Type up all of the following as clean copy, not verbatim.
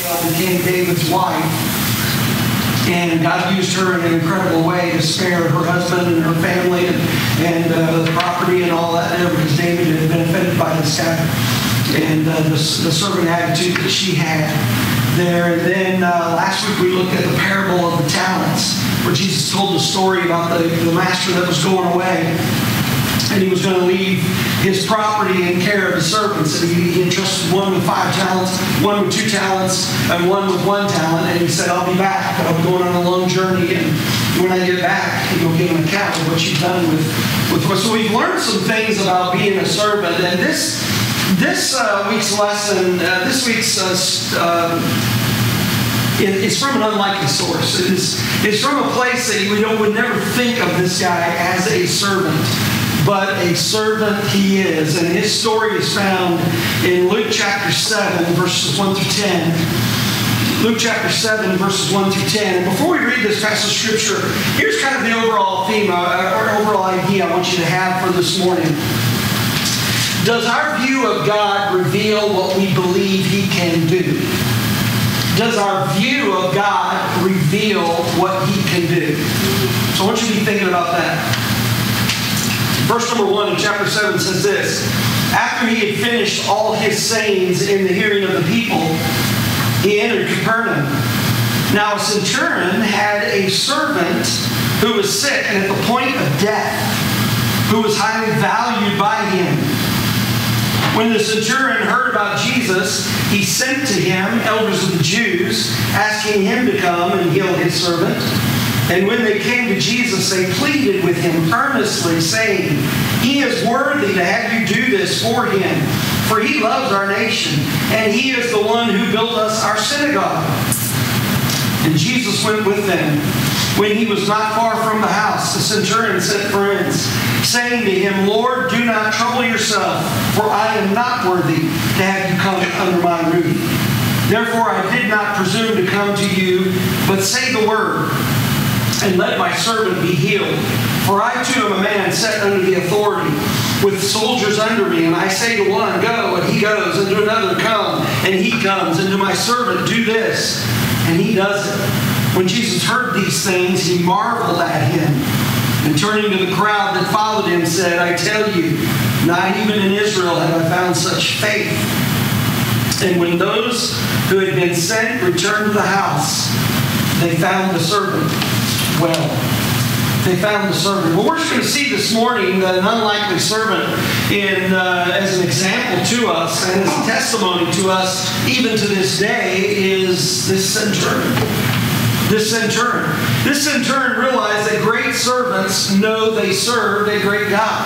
Abigail became David's wife. And God used her in an incredible way to spare her husband and her family and the property and all that there, because David had been offended by this guy and the servant attitude that she had there. And then last week we looked at the parable of the talents, where Jesus told the story about the master that was going away. And he was going to leave his property in care of the servants. And he entrusted one with 5 talents, one with 2 talents, and one with 1 talent. And he said, I'll be back, but I'm going on a long journey. And when I get back, you'll give an account of what you've done with what. So we've learned some things about being a servant. And this week's lesson, it's from an unlikely source. It's from a place that we would never think of this guy as a servant. But a servant he is. And his story is found in Luke chapter 7, verses 1 through 10. Luke chapter 7, verses 1 through 10. And before we read this passage of Scripture, here's kind of the overall theme, or overall idea I want you to have for this morning. Does our view of God reveal what we believe He can do? Does our view of God reveal what He can do? So I want you to be thinking about that. Verse number 1 in chapter 7 says this: After he had finished all his sayings in the hearing of the people, he entered Capernaum. Now a centurion had a servant who was sick and at the point of death, who was highly valued by him. When the centurion heard about Jesus, he sent to him elders of the Jews, asking him to come and heal his servant. And when they came to Jesus, they pleaded with him earnestly, saying, He is worthy to have you do this for him, for he loves our nation, and he is the one who built us our synagogue. And Jesus went with them. When he was not far from the house, the centurion sent friends, saying to him, Lord, do not trouble yourself, for I am not worthy to have you come under my roof. Therefore I did not presume to come to you, but say the word, and let my servant be healed. For I too am a man set under the authority, with soldiers under me. And I say to one, go, and he goes, and to another, come, and he comes, and to my servant, do this, and he does it. When Jesus heard these things, he marveled at him, and turning to the crowd that followed him, said, I tell you, not even in Israel have I found such faith. And when those who had been sent returned to the house, they found the servant well. They found the servant. Well, we're just going to see this morning that an unlikely servant as an example to us and as a testimony to us even to this day is this centurion. This centurion realized that great servants know they serve a great God.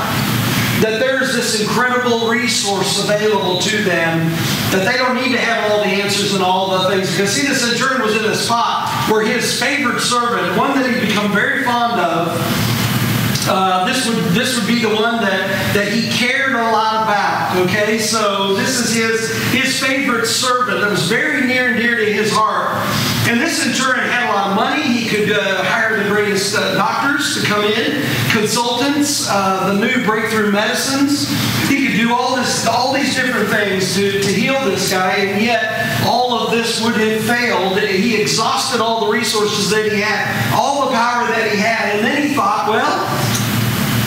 That there's this incredible resource available to them, that they don't need to have all the answers and all the things. Because see, the centurion was in a spot where his favorite servant, one that he'd become very fond of, this would be the one that he cared a lot about. Okay, so this is his favorite servant that was very near and dear to his heart. And this centurion had a lot of money. He could hire the greatest doctors to come in, consultants, the new breakthrough medicines. He could do all these different things to heal this guy, and yet all of this would have failed. He exhausted all the resources that he had, all the power that he had, and then he thought, well,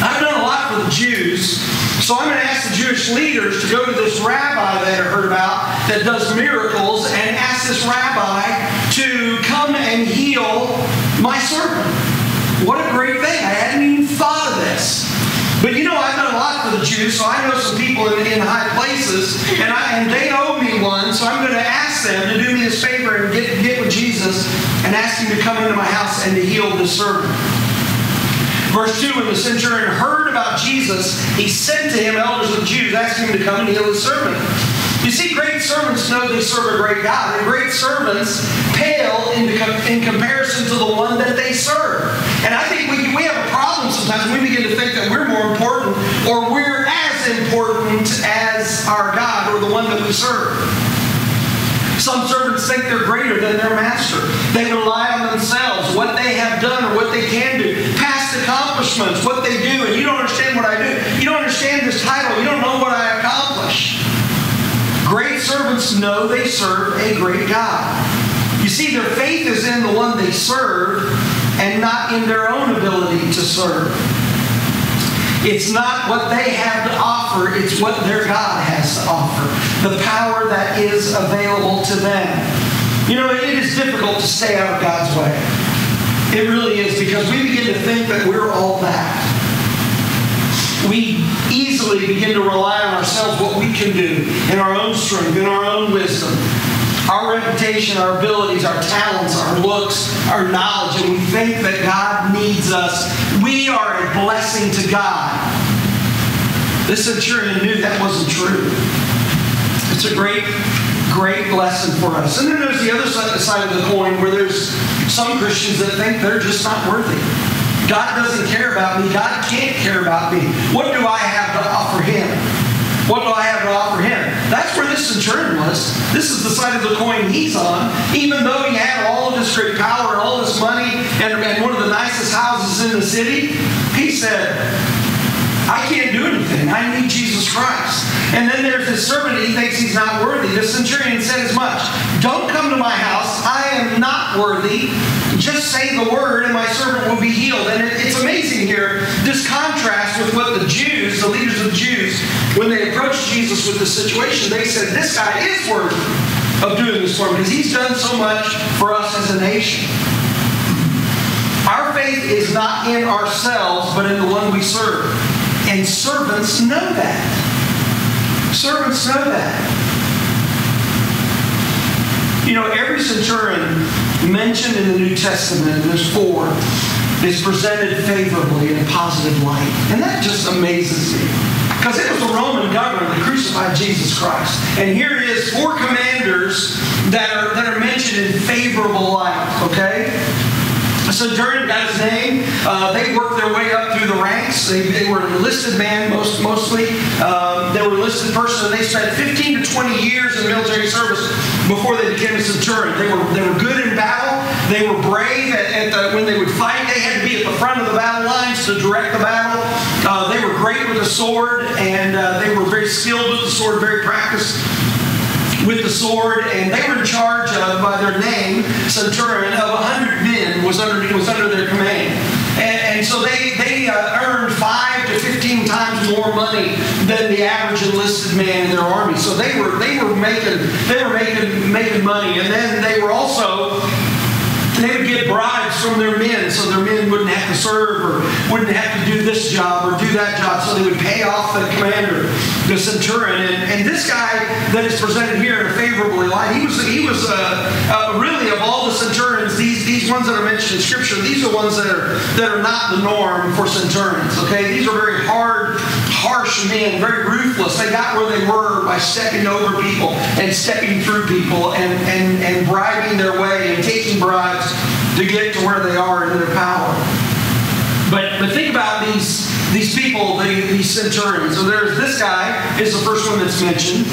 I've done a lot for the Jews, so I'm going to ask the Jewish leaders to go to this rabbi that I heard about that does miracles and ask this rabbi to come and heal my servant. What a great thing. I hadn't even thought of this. But you know, I've done a lot for the Jews, so I know some people in high places, and they owe me one, so I'm going to ask them to do me this favor and get with Jesus and ask him to come into my house and to heal this servant. Verse 2, when the centurion heard about Jesus, he sent to him elders of the Jews, asking him to come and heal his servant. You see, great servants know they serve a great God, and great servants pale in comparison to the one that they serve. And I think we have a problem sometimes when we begin to think that we're more important, or we're as important as our God or the one that we serve. Some servants think they're greater than their master. They rely on themselves, what they have done or what they can do, past accomplishments, what they do, and you don't understand what I do. You don't understand this title. You don't know what I accomplish. Great servants know they serve a great God. see, their faith is in the one they serve and not in their own ability to serve. It's not what they have to offer, it's what their God has to offer. The power that is available to them. You know, it is difficult to stay out of God's way. It really is, because we begin to think that we're all that. We easily begin to rely on ourselves, what we can do in our own strength, in our own wisdom. Our reputation, our abilities, our talents, our looks, our knowledge, and we think that God needs us. We are a blessing to God. This centurion knew that wasn't true. It's a great lesson for us. And then there's the other side of the coin, where there's some Christians that think they're just not worthy. God doesn't care about me. God can't care about me. What do I have to offer Him? What do I have to offer Him? That's where this centurion was. This is the side of the coin he's on. Even though he had all of this great power and all this money and one of the nicest houses in the city, he said, I can't do anything. I need Jesus Christ. And then there's this servant, he thinks he's not worthy. The centurion said as much. Don't come to my house. I am not worthy. Just say the word and my servant will be healed. And it's amazing here, this contrast with what the Jews, the leaders of the Jews, when they approached Jesus with this situation, they said, this guy is worthy of doing this for him because he's done so much for us as a nation. Our faith is not in ourselves, but in the one we serve. And servants know that. Servants know that. You know, every centurion mentioned in the New Testament, and there's 4, is presented favorably in a positive light. And that just amazes me. Because it was the Roman governor that crucified Jesus Christ. And here it is, 4 commanders that are mentioned in favorable light, okay? A centurion got his name. They worked their way up through the ranks. They were an enlisted man mostly. They were an enlisted person, and they spent 15 to 20 years in military service before they became a centurion. They were good in battle. They were brave when they would fight. They had to be at the front of the battle lines to direct the battle. They were great with the sword, and they were very skilled with the sword, very practiced with the sword, and they were in charge of, by their name, centurion, of 100 men was under their command. And so they earned 5 to 15 times more money than the average enlisted man in their army. So they were making money, and then they were also. They would get bribes from their men, so their men wouldn't have to serve or wouldn't have to do this job or do that job. So they would pay off the commander, the centurion. And this guy that is presented here in a favorable light, he was really, of all the centurions, these ones that are mentioned in Scripture, these are ones that are not the norm for centurions. Okay, these are very harsh men, very ruthless. They got where they were by stepping over people and stepping through people and bribing their way and taking bribes to get to where they are in their power. But think about these people, these centurions. So there's this guy is the first one that's mentioned.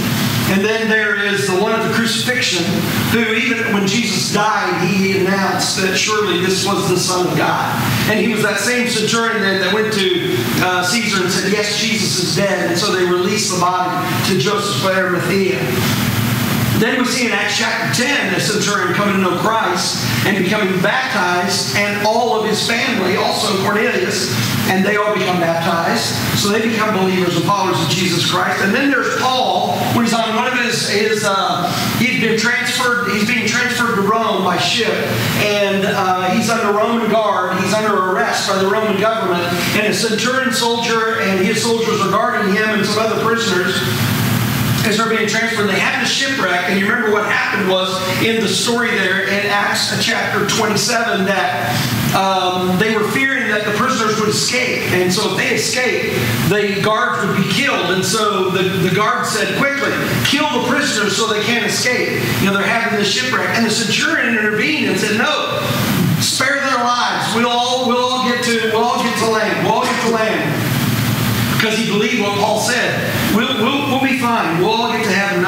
And then there is the one at the crucifixion, who even when Jesus died, he announced that surely this was the Son of God. And he was that same centurion then that went to Caesar and said, yes, Jesus is dead. And so they released the body to Joseph of Arimathea. Then we see in Acts chapter 10, the centurion coming to know Christ and becoming baptized, and all of his family, also Cornelius, and they all become baptized. So they become believers and followers of Jesus Christ. And then there's Paul, when he's on one of his he's being transferred to Rome by ship, and he's under Roman guard. He's under arrest by the Roman government, and a centurion soldier and his soldiers are guarding him and some other prisoners. As they're being transferred, they have the shipwreck. And you remember what happened was in the story there in Acts chapter 27 that they were fearing that the prisoners would escape. And so if they escaped, the guards would be killed. And so the guards said, quickly, kill the prisoners so they can't escape. You know, they're having this shipwreck. And the centurion intervened and said, no, spare their lives. We'll all get to land. We'll all get to land. Because he believed what Paul said. We'll be fine. We'll all get to heaven.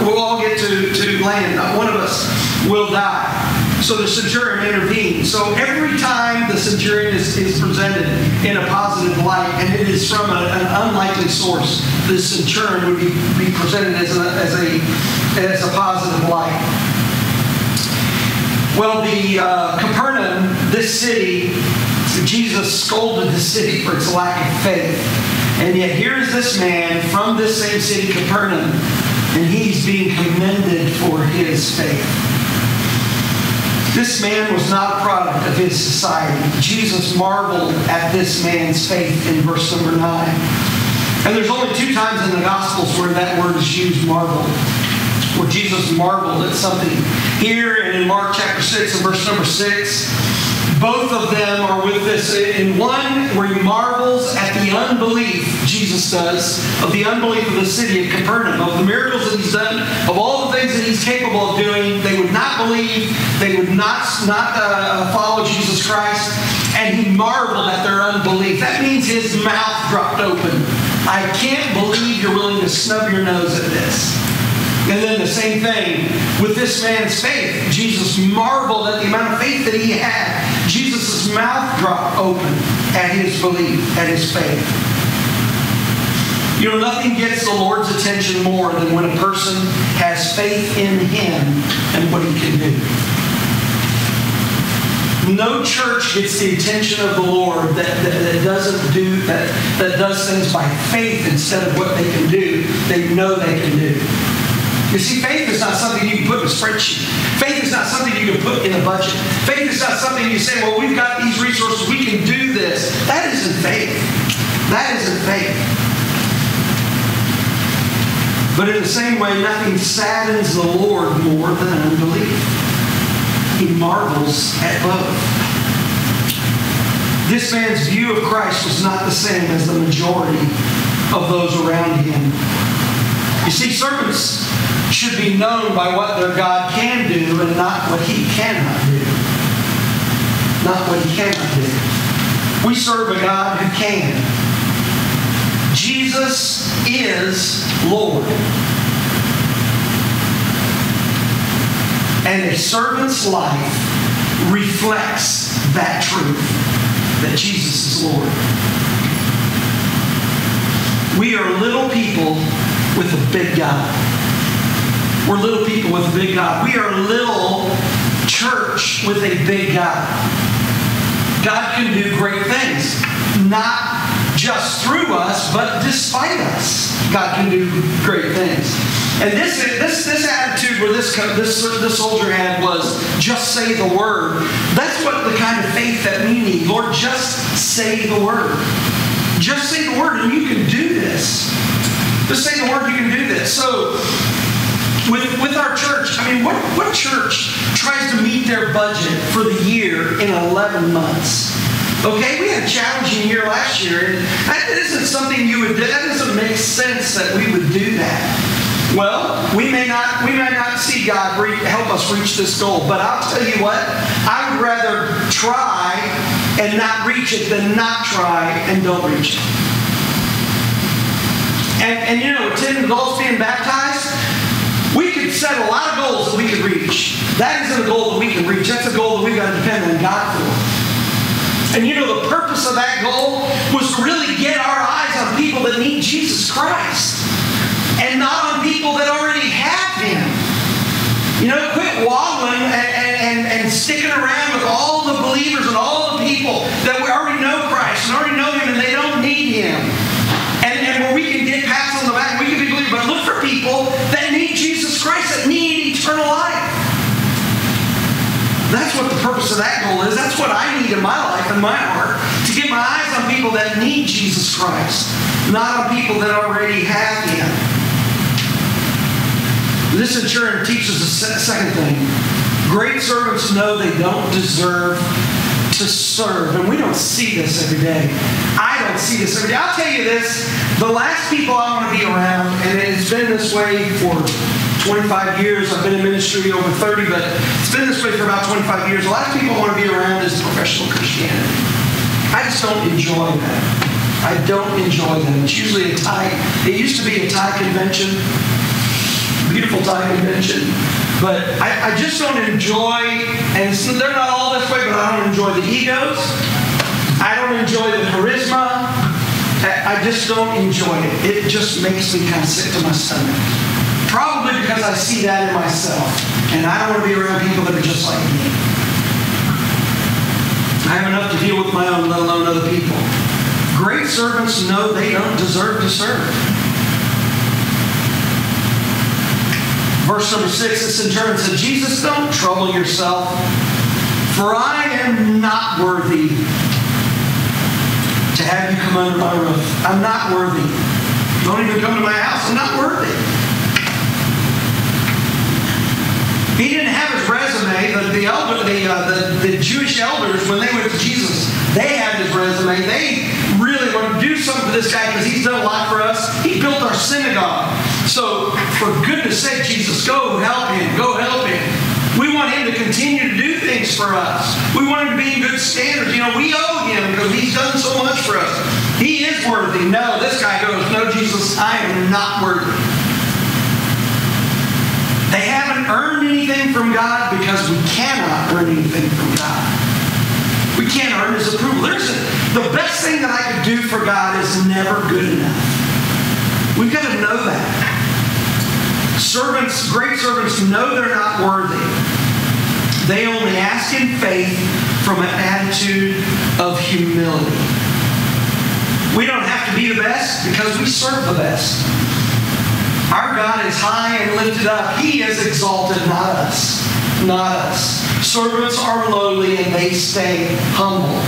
We'll all get to land. Not one of us will die. So the centurion intervened. So every time the centurion is presented in a positive light, and it is from an unlikely source, the centurion would be presented as a positive light. Well, the Capernaum, this city, Jesus scolded the city for its lack of faith. And yet here is this man from this same city, Capernaum, and he's being commended for his faith. This man was not a product of his society. Jesus marveled at this man's faith in verse number 9. And there's only 2 times in the Gospels where that word is used, marveled, where Jesus marveled at something. Here and in Mark chapter 6 and verse number 6, both of them are with this. In one, where he marvels at the unbelief, Jesus does, of the unbelief of the city of Capernaum, of the miracles that he's done, of all the things that he's capable of doing. They would not believe. They would not follow Jesus Christ. And he marveled at their unbelief. That means his mouth dropped open. I can't believe you're willing to snub your nose at this. And then the same thing with this man's faith. Jesus marveled at the amount of faith that he had. Jesus' mouth dropped open at his belief, at his faith. You know, nothing gets the Lord's attention more than when a person has faith in him and what he can do. No church gets the attention of the Lord that does things by faith instead of what they can do. They know they can do. You see, faith is not something you can put in a spreadsheet. Faith is not something you can put in a budget. Faith is not something you say, well, we've got these resources, we can do this. That isn't faith. That isn't faith. But in the same way, nothing saddens the Lord more than unbelief. He marvels at both. This man's view of Christ was not the same as the majority of those around him. You see, servants should be known by what their God can do and not what he cannot do. Not what he cannot do. We serve a God who can. Jesus is Lord. And a servant's life reflects that truth, that Jesus is Lord. We are little people with a big God. We're little people with a big God. We are a little church with a big God. God can do great things. Not just through us, but despite us. God can do great things. And this attitude where this soldier had was, just say the word. That's what the kind of faith that we need. Lord, just say the word. Just say the word and you can do this. Just say the word, you can do this. So, with our church, I mean, what church tries to meet their budget for the year in 11 months? Okay, we had a challenging year last year, and that isn't something you would do. That doesn't make sense that we would do that. Well, we may not see God help us reach this goal, but I'll tell you what, I would rather try and not reach it than not try and don't reach it. And you know, 10 adults being baptized, we could set a lot of goals that we could reach. That isn't a goal that we can reach. That's a goal that we've got to depend on God for. And you know, the purpose of that goal was to really get our eyes on people that need Jesus Christ and not on people that already have Him. You know, quit waddling and sticking around with all the believers and all the people that we already know Christ and already know Him and they don't need Him. And where we can get pats on the back, we can be believers, but look for people that need Jesus Christ, that need eternal life. That's what the purpose of that goal is. That's what I need in my life and my heart. To get my eyes on people that need Jesus Christ, not on people that already have Him. This centurion teaches us a second thing. Great servants know they don't deserve to serve. And we don't see this every day. I don't see this every day. I'll tell you this. The last people I want to be around, and it's been this way for 25 years. I've been in ministry over 30, but it's been this way for about 25 years. The last people I want to be around is professional Christianity. I just don't enjoy that. I don't enjoy that. It's usually a Thai. It used to be a Thai convention. Beautiful Thai convention. But I just don't enjoy, and they're not all this way, but I don't enjoy the egos. I don't enjoy the charisma. I just don't enjoy it. It just makes me kind of sick to my stomach. Probably because I see that in myself. And I don't want to be around people that are just like me. I have enough to deal with my own, let alone other people. Great servants know they don't deserve to serve. Verse number 6, the centurion said, Jesus, don't trouble yourself, for I am not worthy to have you come under my roof. I'm not worthy. Don't even come to my house. I'm not worthy. He didn't have his resume. The Jewish elders, when they went to Jesus, they had his resume. They really want to do something for this guy because he's done a lot for us. He built our synagogue. So, for goodness sake, Jesus, go help him. Go help him. We want him to continue to do things for us. We want him to be in good standards. You know, we owe him because he's done so much for us. He is worthy. No, this guy goes, no, Jesus, I am not worthy. They haven't earned anything from God because we cannot earn anything from God. We can't earn His approval. The best thing that I could do for God is never good enough. We've got to know that. Great servants know they're not worthy. They only ask in faith from an attitude of humility. We don't have to be the best because we serve the best. Our God is high and lifted up. He is exalted, not us. Not us. Servants are lowly and they stay humble.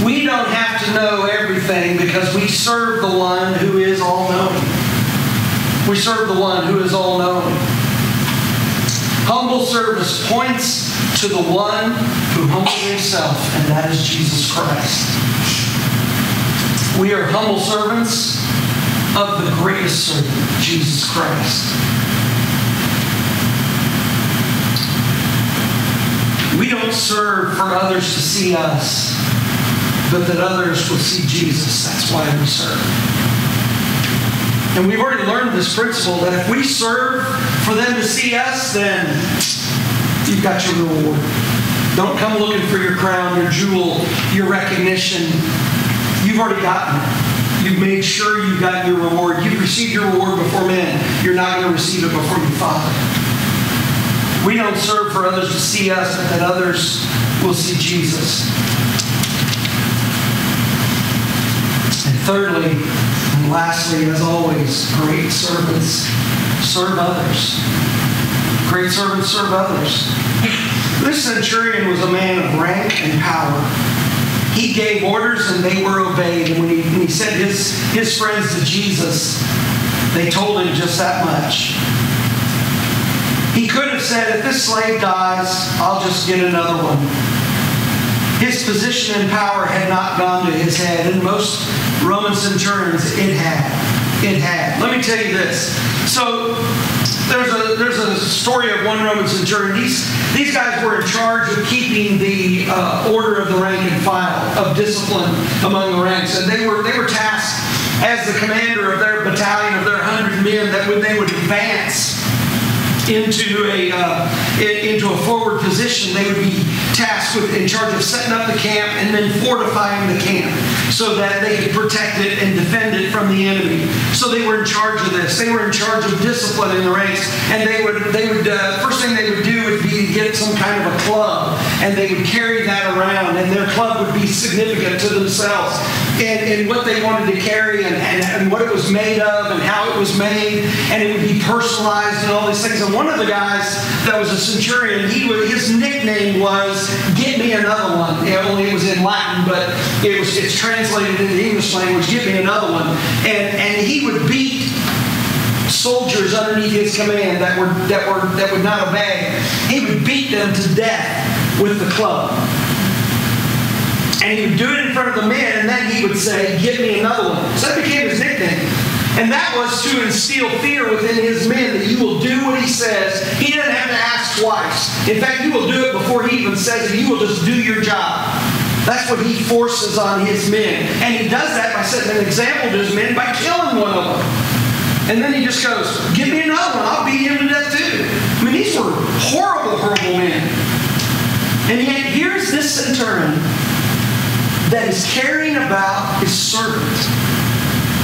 We don't have to know everything because we serve the one who is all-knowing. We serve the one who is all-knowing. Humble service points to the one who humbled himself, and that is Jesus Christ. We are humble servants of the greatest servant, Jesus Christ. We don't serve for others to see us, but that others will see Jesus. That's why we serve. And we've already learned this principle that if we serve for them to see us, then you've got your reward. Don't come looking for your crown, your jewel, your recognition. You've already gotten it. You've made sure you've got your reward. You've received your reward before men. You're not going to receive it before your Father. We don't serve for others to see us, but that others will see Jesus. And thirdly, and lastly, as always, great servants serve others. Great servants serve others. This centurion was a man of rank and power. He gave orders and they were obeyed. And when he sent his friends to Jesus, they told him just that much. He could have said, if this slave dies, I'll just get another one. His position and power had not gone to his head. And most Roman centurions, it had. It had. Let me tell you this. So there's a story of one Roman centurion. These guys were in charge of keeping the order of the rank and file, of discipline among the ranks. And they were tasked as the commander of their battalion, of their 100 men, that when they would advance into a forward position, they would be tasked with in charge of setting up the camp and then fortifying the camp so that they could protect it and defend it from the enemy. So they were in charge of this. They were in charge of discipline in the ranks, and they would first thing they would do would be to get some kind of a club, and they would carry that around, and their club would be significant to themselves and what they wanted to carry and what it was made of and how it was made, and it would be personalized and all these things. And one of the guys that was a centurion, his nickname was "Get me another one." Only it was in Latin, but it's translated into the English language. Get me another one, and he would beat soldiers underneath his command that would not obey. He would beat them to death with the club. And he would do it in front of the men, and then he would say, "Give me another one." So that became his nickname. And that was to instill fear within his men that you will do what he says. He doesn't have to ask twice. In fact, you will do it before he even says it. You will just do your job. That's what he forces on his men. And he does that by setting an example to his men by killing one of them. And then he just goes, "Give me another one. I'll beat him to death too." I mean, these were horrible, horrible men. And yet, here's this centurion that is caring about his servants.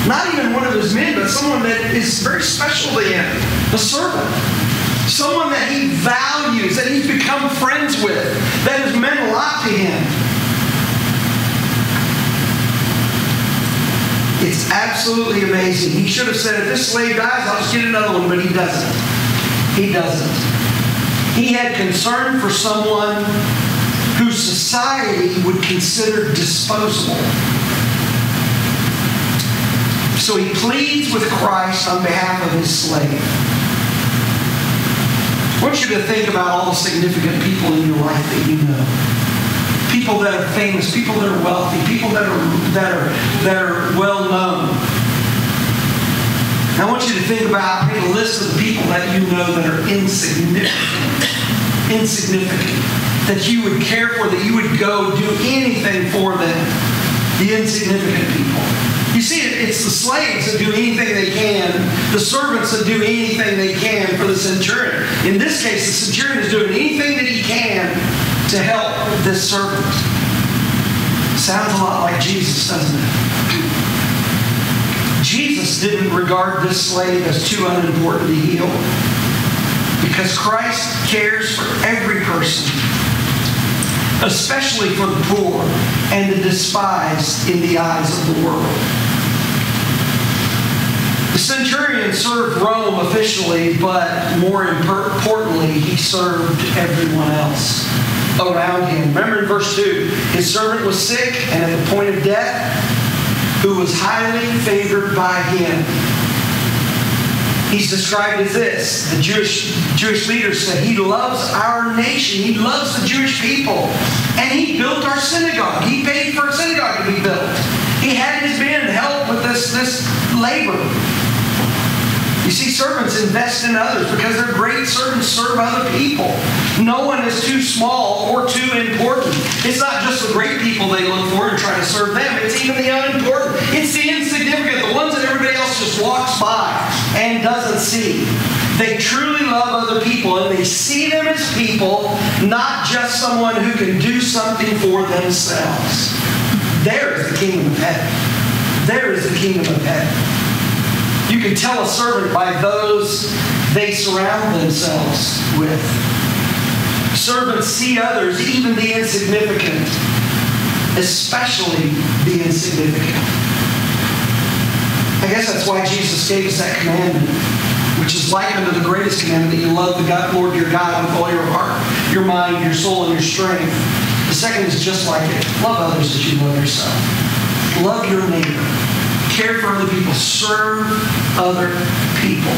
Not even one of his men, but someone that is very special to him. A servant. Someone that he values, that he's become friends with, that has meant a lot to him. It's absolutely amazing. He should have said, if this slave dies, I'll just get another one, but he doesn't. He doesn't. He had concern for someone whose society would consider disposable. So he pleads with Christ on behalf of his slave. I want you to think about all the significant people in your life that you know. People that are famous, people that are wealthy, people that are well known. I want you to think about, make a list of the people that you know that are insignificant, that you would care for, that you would go do anything for them. The insignificant people. You see, it's the slaves that do anything they can, the servants that do anything they can for the centurion. In this case, the centurion is doing anything that he can to help this servant. Sounds a lot like Jesus, doesn't it? Jesus didn't regard this slave as too unimportant to heal, because Christ cares for every person, especially for the poor and the despised in the eyes of the world. The centurion served Rome officially, but more importantly, he served everyone else around him. Remember in verse 2, his servant was sick and at the point of death, who was highly favored by him. He's described as this. The Jewish leaders said, he loves our nation. He loves the Jewish people. And he built our synagogue. He paid for a synagogue to be built. He had his men help with this labor. You see, servants invest in others because they're great servants, serve other people. No one is too small or too important. It's not just the great people they look for and try to serve them. It's even the unimportant. It's the insignificant, the ones that everybody else just walks by and doesn't see. They truly love other people, and they see them as people, not just someone who can do something for themselves. There is the kingdom of heaven. There is the kingdom of heaven. You can tell a servant by those they surround themselves with. Servants see others, even the insignificant, especially the insignificant. I guess that's why Jesus gave us that commandment, which is likened to the greatest commandment, that you love the Lord your God with all your heart, your mind, your soul, and your strength. The second is just like it. Love others as you love yourself. Love your neighbor. Care for other people. Serve other people.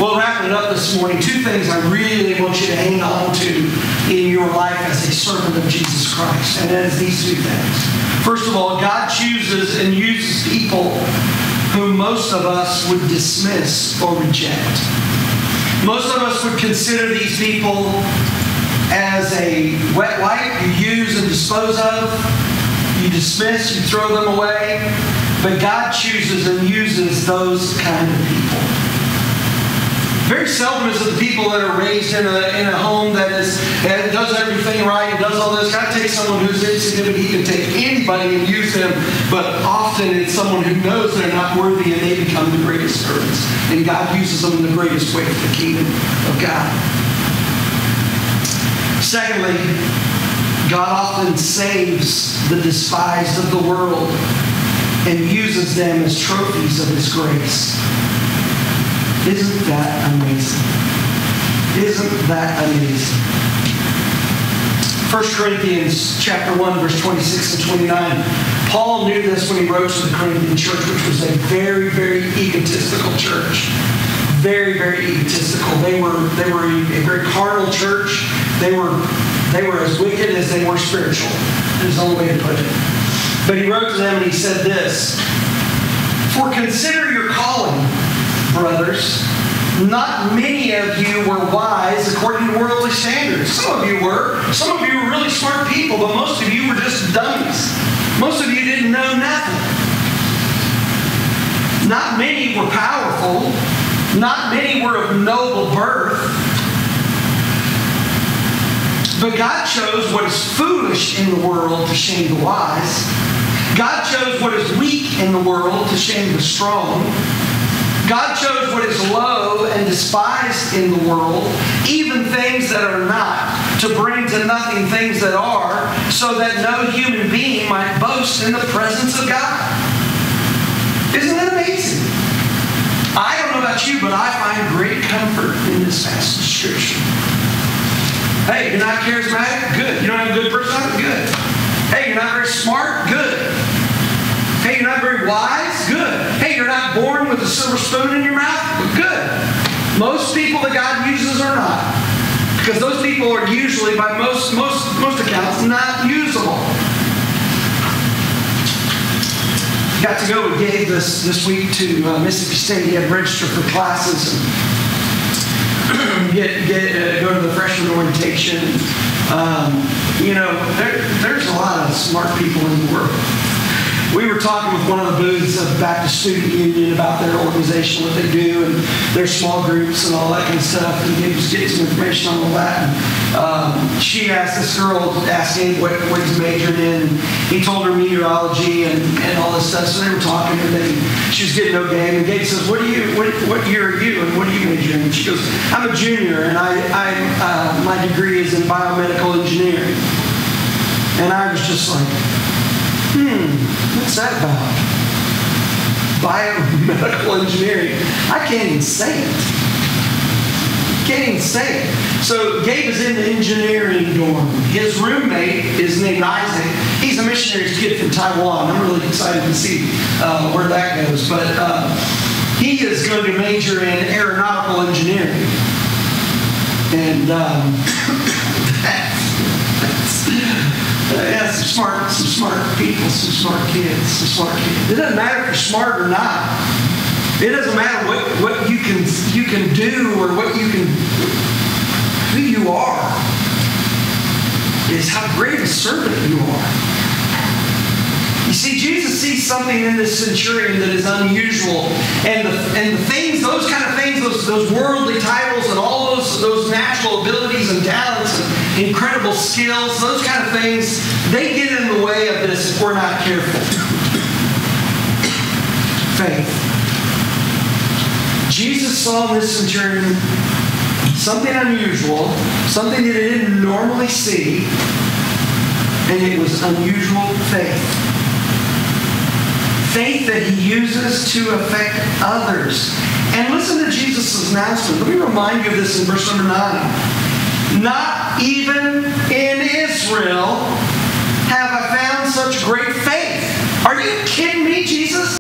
Well, wrapping it up this morning, two things I really want you to hang on to in your life as a servant of Jesus Christ. And that is these two things. First of all, God chooses and uses people whom most of us would dismiss or reject. Most of us would consider these people as a wet wipe you use and dispose of. You dismiss, you throw them away. But God chooses and uses those kind of people. Very seldom is it the people that are raised in a home that does everything right and does all this. God takes someone who's insignificant. He can take anybody and use them. But often it's someone who knows they're not worthy and they become the greatest servants. And God uses them in the greatest way for the kingdom of God. Secondly, God often saves the despised of the world and uses them as trophies of His grace. Isn't that amazing? Isn't that amazing? 1 Corinthians chapter 1, verse 26 and 29. Paul knew this when he wrote to the Corinthian church, which was a very, very egotistical church. Very, very egotistical. They were a very carnal church. They were as wicked as they were spiritual. Is the only way to put it. But he wrote to them and he said this: "For consider your calling, brothers. Not many of you were wise according to worldly standards." Some of you were. Some of you were really smart people, but most of you were just dummies. Most of you didn't know nothing. Not many were powerful. Not many were of noble birth. But God chose what is foolish in the world to shame the wise. God chose what is weak in the world to shame the strong. God chose what is low and despised in the world, even things that are not, to bring to nothing things that are, so that no human being might boast in the presence of God. Isn't that amazing? I don't know about you, but I find great comfort in this passage of Scripture. Hey, you're not charismatic? Good. You don't have a good personality? Good. Hey, you're not very smart? Good. Hey, you're not very wise? Good. Hey, you're not born with a silver spoon in your mouth? Good. Most people that God uses are not. Because those people are usually, by most accounts, not usable. Got to go with Gabe this week to Mississippi State. He had registered for classes and go to the freshman orientation. There's a lot of smart people in the world. We were talking with one of the booths of Baptist Student Union about their organization, what they do, and their small groups and all that kind of stuff. And Gabe was getting some information on all that. And, this girl asked Gabe what he's majoring in. And he told her meteorology and all this stuff. So they were talking, and she was getting to know Gabe. And Gabe says, "What year are you? And what are you majoring in?" She goes, "I'm a junior, and my degree is in biomedical engineering." And I was just like, what's that about? Biomedical engineering. I can't even say it. So Gabe is in the engineering dorm. His roommate is named Isaac. He's a missionary kid from Taiwan. I'm really excited to see where that goes. But he is going to major in aeronautical engineering. And some smart people, some smart kids. It doesn't matter if you're smart or not. It doesn't matter what you can do or who you are. It's how great a servant you are. You see, Jesus sees something in this centurion that is unusual, and the things, those kind of things, those worldly titles, and all those natural abilities and talents and incredible skills, those kind of things, they get in the way of this if we're not careful. Faith. Jesus saw in this centurion something unusual, something that he didn't normally see, and it was unusual faith. Faith that he uses to affect others. And listen to Jesus' announcement. Let me remind you of this in verse number 9. Not even in Israel have I found such great faith. Are you kidding me, Jesus?